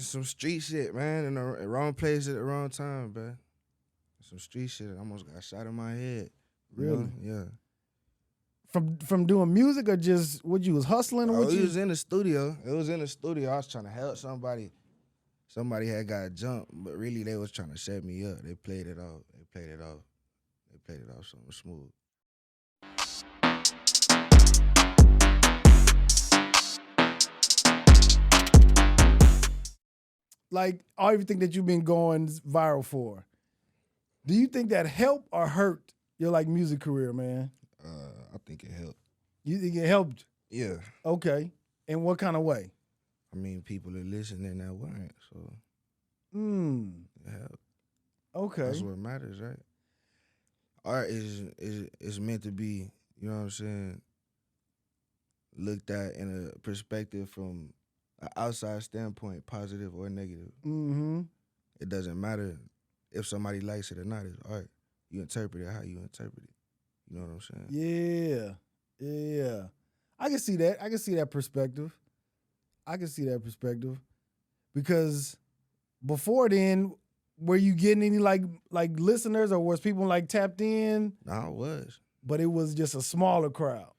some street shit, man, in the wrong place at the wrong time, man. Some street shit. I almost got shot in my head. You Really? know? Yeah. From doing music or just what you was hustling or Oh, what it you? was in the studio. It was in the studio. I was trying to help somebody. Somebody had got jumped, but really they was trying to set me up. They played it off. They played it off. They played it off something smooth. Like everything that you've been going viral for, do you think that helped or hurt your like music career, man? I think it helped. You think it helped? Yeah. Okay. In what kind of way? I mean, people are listening that weren't, so it helped. Okay. That's what matters, right? Art is meant to be, you know what I'm saying, looked at in a perspective from an outside standpoint, positive or negative. Mm-hmm. It doesn't matter if somebody likes it or not. It's art. You interpret it how you interpret it. You know what I'm saying? Yeah. Yeah. I can see that. I can see that perspective. I can see that perspective. Because before then, were you getting any like listeners or was people like tapped in? No, I was. But it was just a smaller crowd.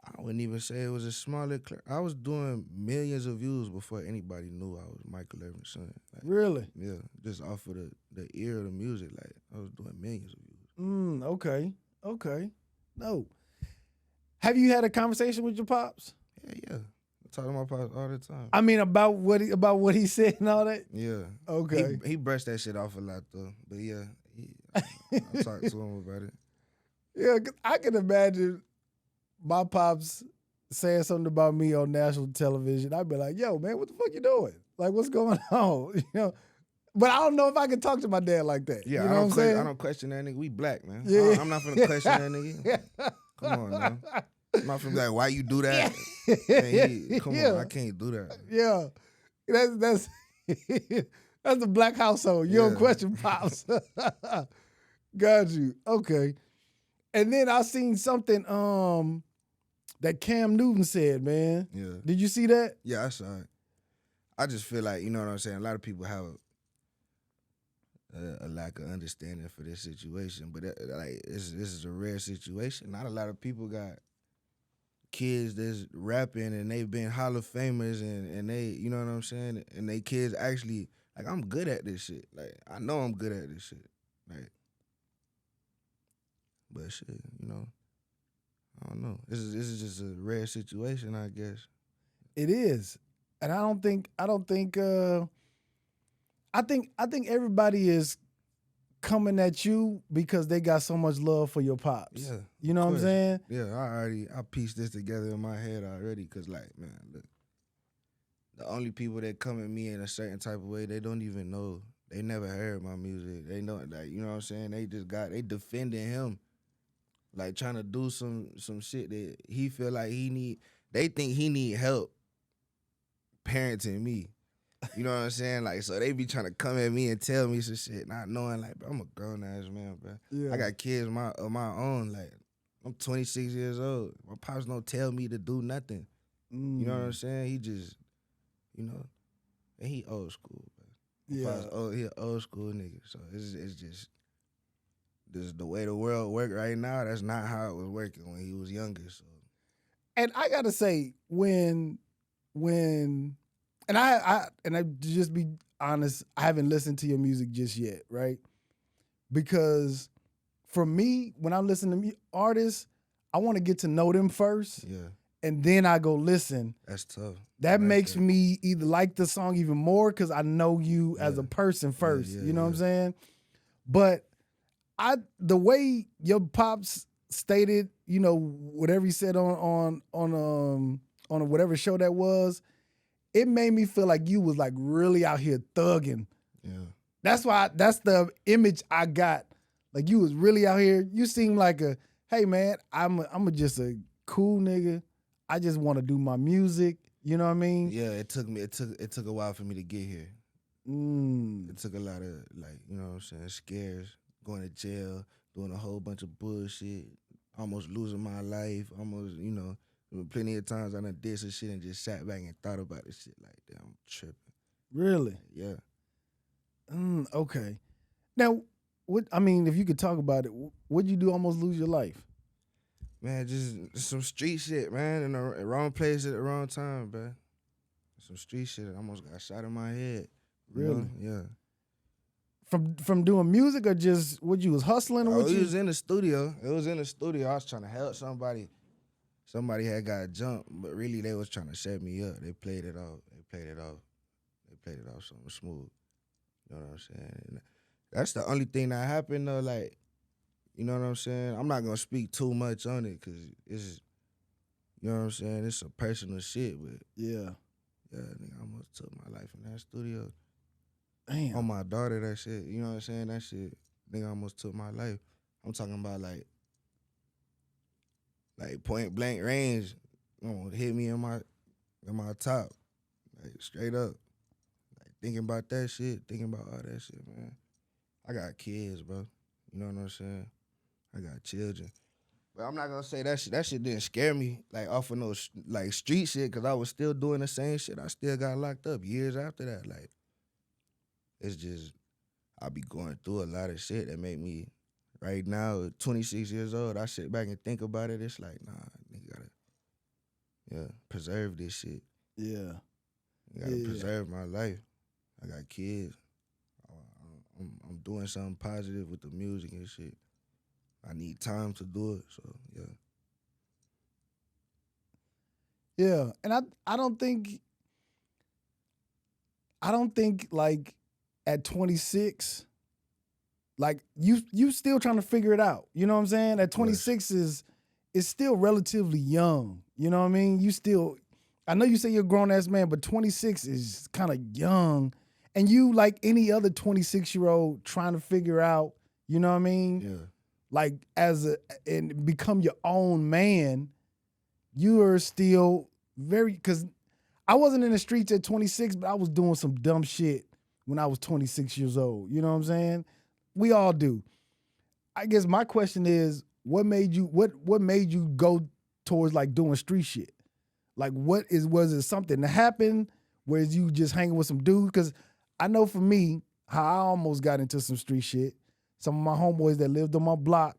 I wouldn't even say it was a smaller I was doing millions of views before anybody knew I was Michael Irvin's son. Like, Really? yeah, just off of the ear of the music. Like, I was doing millions of views. Okay. Okay. No. Have you had a conversation with your pops? Yeah. I talk to my pops all the time. I mean, about what he said and all that? Yeah. Okay. He brushed that shit off a lot, though. But, yeah, I talked to him about it. Yeah, 'cause I can imagine my pops saying something about me on national television. I'd be like, yo, man, what the fuck you doing? Like, what's going on? You know? But I don't know if I can talk to my dad like that. Yeah, you know what I'm saying? I don't question that nigga. We black, man. Yeah. I'm not finna question that nigga. Come on, man. I'm not finna be like, why you do that? Man, come on, I can't do that. Yeah. That's that's the black household. You don't question pops. Got you. Okay. And then I seen something that Cam Newton said, man. Yeah. Did you see that? Yeah, I saw it. I just feel like, you know what I'm saying, a lot of people have a lack of understanding for this situation, but this is a rare situation. Not a lot of people got kids that's rapping and they've been Hall of Famers and they, you know what I'm saying, and they kids actually, like, I'm good at this shit. Like, I know I'm good at this shit. Like, but shit, you know, I don't know. This is just a rare situation, I guess. It is. And I think everybody is coming at you because they got so much love for your pops. Yeah. You know what I'm saying? Yeah, I pieced this together in my head already, cause like, man, look, the only people that come at me in a certain type of way, they don't even know. They never heard my music. They know, like, you know what I'm saying? They defending him. Like, trying to do some shit that he feel like they think he need help parenting me. You know what I'm saying? Like, so they be trying to come at me and tell me some shit, not knowing, like, bro, I'm a grown-ass man, bro. Yeah. I got kids of my own. Like, I'm 26 years old. My pops don't tell me to do nothing. You know what I'm saying? He just, you know, and he old school, bro. Yeah. He an old school nigga. So it's just, this is the way the world work right now. That's not how it was working when he was younger. So, And I gotta say, when and I just be honest, I haven't listened to your music just yet, right? Because for me, when I listen to artists, I want to get to know them first. yeah, And then I go listen. that's tough. That makes me either like the song even more because I know you as a person first. You know what I'm saying? But the way your pops stated, you know, whatever he said on whatever show that was, it made me feel like you was like really out here thugging. Yeah. That's the image I got. Like you was really out here. You seem like hey man, I'm just a cool nigga. I just want to do my music. You know what I mean? Yeah, it took a while for me to get here. It took a lot of, like, you know what I'm saying, scares, going to jail, doing a whole bunch of bullshit, almost losing my life, almost, you know, plenty of times I done did some shit and just sat back and thought about this shit like, damn, I'm tripping. Really? Yeah. Okay. Now, if you could talk about it, what'd you do almost lose your life? Man, just some street shit, man, in the wrong place at the wrong time, bro. Some street shit. I almost got shot in my head. You Really? know? Yeah. From doing music or just what you was hustling or Oh, what it you? was in the studio. It was in the studio. I was trying to help somebody. Somebody had got jumped, but really they was trying to set me up. They played it off. They played it off something smooth. You know what I'm saying? And that's the only thing that happened though. Like, you know what I'm saying? I'm not gonna speak too much on it because it's, you know what I'm saying? It's some personal shit, but Yeah. nigga, I almost took my life in that studio. Damn. On my daughter, that shit. You know what I'm saying? That shit, nigga, almost took my life. I'm talking about like point blank range. Hit me in my top, like straight up. Like thinking about that shit, thinking about all that shit, man. I got kids, bro. You know what I'm saying? I got children. But I'm not gonna say that shit. That shit didn't scare me like off of no like street shit, cause I was still doing the same shit. I still got locked up years after that. Like it's just I be going through a lot of shit that make me right now, 26 years old. I sit back and think about it. It's like nah, nigga gotta preserve this shit. Yeah. You gotta preserve my life. I got kids. I'm doing something positive with the music and shit. I need time to do it, so yeah. Yeah, and I don't think like at 26, like you still trying to figure it out. You know what I'm saying? At 26 is still relatively young. You know what I mean? I know you say you're a grown ass man, but 26 is kind of young. And you like any other 26-year-old trying to figure out, you know what I mean? Yeah. Like and become your own man, you are still because I wasn't in the streets at 26, but I was doing some dumb shit when I was 26 years old. You know what I'm saying? We all do. I guess my question is, what made you go towards like doing street shit? Like was it something that happened? Was you just hanging with some dudes? Because I know for me, how I almost got into some street shit. Some of my homeboys that lived on my block,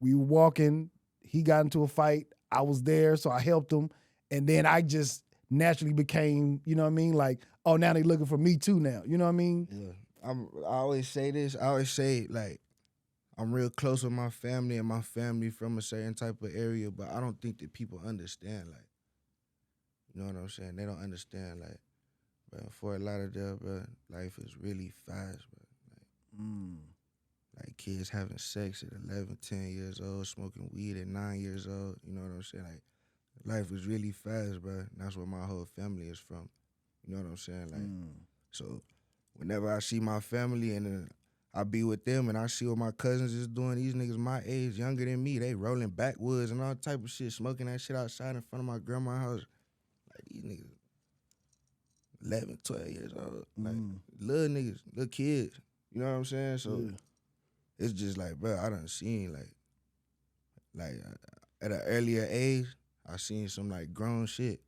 we were walking, he got into a fight, I was there, so I helped him. And then I just naturally became, you know what I mean? Like, oh, now they looking for me too now. You know what I mean? Yeah. I always say this. I always say, like, I'm real close with my family and my family from a certain type of area, but I don't think that people understand, like, you know what I'm saying? They don't understand, like, but for a lot of them, bro, life is really fast, bro. Like kids having sex at 11, 10 years old, smoking weed at 9 years old, you know what I'm saying? Like, life is really fast, bro. And that's where my whole family is from. You know what I'm saying? Like, so whenever I see my family and I be with them and I see what my cousins is doing, these niggas my age, younger than me, they rolling backwoods and all type of shit, smoking that shit outside in front of my grandma's house. Like, these niggas 11, 12 years old. Like, little niggas, little kids. You know what I'm saying? So it's just like, bro, I done seen, like at an earlier age, I seen some, like, grown shit.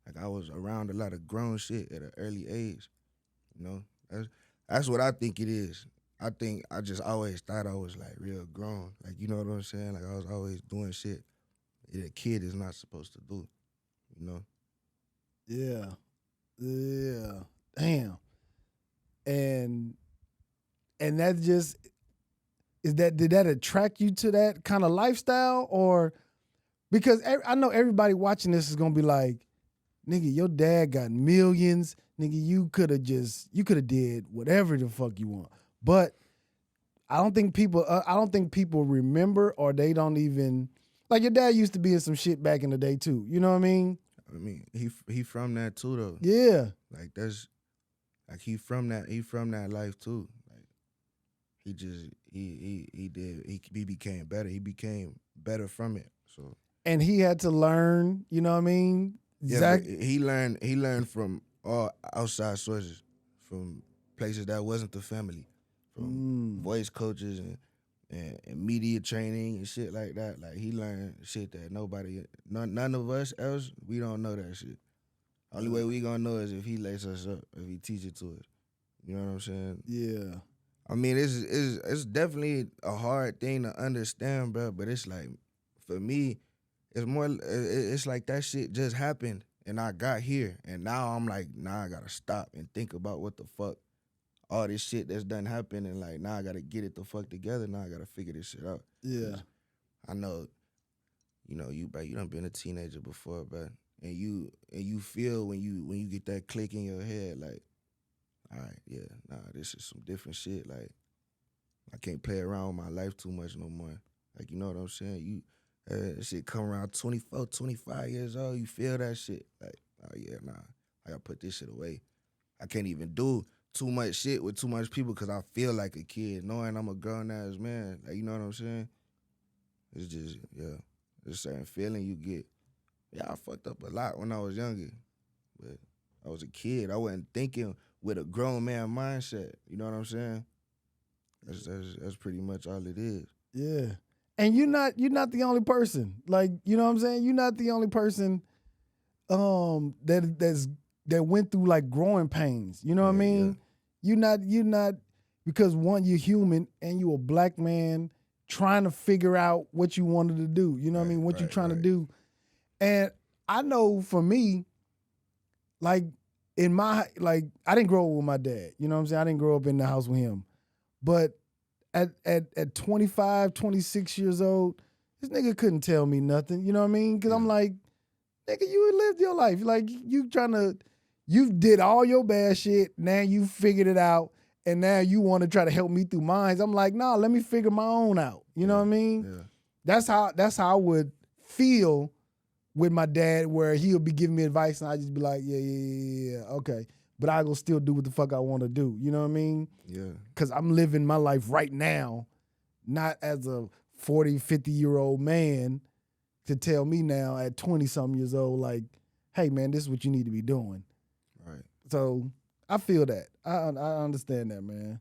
Like, I was around a lot of grown shit at an early age, you know? That's what I think it is. I think I just always thought I was, like, real grown. Like, you know what I'm saying? Like, I was always doing shit that a kid is not supposed to do, you know? Yeah. Yeah. Damn. And that just, did that attract you to that kind of lifestyle? Or, because I know everybody watching this is going to be like, nigga, your dad got millions. Nigga, you could have did whatever the fuck you want. But I don't think people remember, or they don't even, like, your dad used to be in some shit back in the day too. You know what I mean? I mean, he from that too though. Yeah. Like, that's, like, he from that life too. Like, he just he became better. He became better from it. So, and he had to learn, you know what I mean? yeah, but he learned from all outside sources, from places that wasn't the family, from voice coaches and media training and shit like that. Like, he learned shit that none of us else, we don't know that shit. Only way we gonna know is if he lace us up, if he teach it to us. You know what I'm saying? Yeah. I mean, it's definitely a hard thing to understand, bro. But it's like, for me, it's more. It's like that shit just happened, and I got here, and now I'm like, nah, I gotta stop and think about what the fuck, all this shit that's done happened, and like, now I gotta get it the fuck together. Now I gotta figure this shit out. Yeah. I know, you know, you done been a teenager before, bro, and you feel when you get that click in your head, like, all right, yeah, nah, this is some different shit. Like, I can't play around with my life too much no more. Like, you know what I'm saying? Shit come around 24, 25 years old, you feel that shit. Like, oh yeah, nah, I gotta put this shit away. I can't even do too much shit with too much people because I feel like a kid, knowing I'm a grown-ass man. Like, you know what I'm saying? It's just, yeah, there's a certain feeling you get. Yeah, I fucked up a lot when I was younger, but I was a kid. I wasn't thinking with a grown man mindset. You know what I'm saying? That's pretty much all it is. Yeah. And you're not the only person. Like, you know what I'm saying? You're not the only person that went through like growing pains. You know what I mean? Yeah. You're not because one, you're human and you're a black man trying to figure out what you wanted to do. You know what I mean? What you're trying to do. And I know for me, like I didn't grow up with my dad. You know what I'm saying? I didn't grow up in the house with him. But at 25, 26 years old, this nigga couldn't tell me nothing. You know what I mean? Because I'm like, nigga, you lived your life. Like, you did all your bad shit. Now you figured it out. And now you want to try to help me through mine. I'm like, nah, let me figure my own out. You know what I mean? Yeah. That's how I would feel with my dad, where he'll be giving me advice and I just be like, yeah, okay. But I go still do what the fuck I want to do. You know what I mean? Yeah. Because I'm living my life right now, not as a 40, 50-year-old man to tell me now at 20-something years old, like, hey, man, this is what you need to be doing. Right. So I feel that. I understand that, man.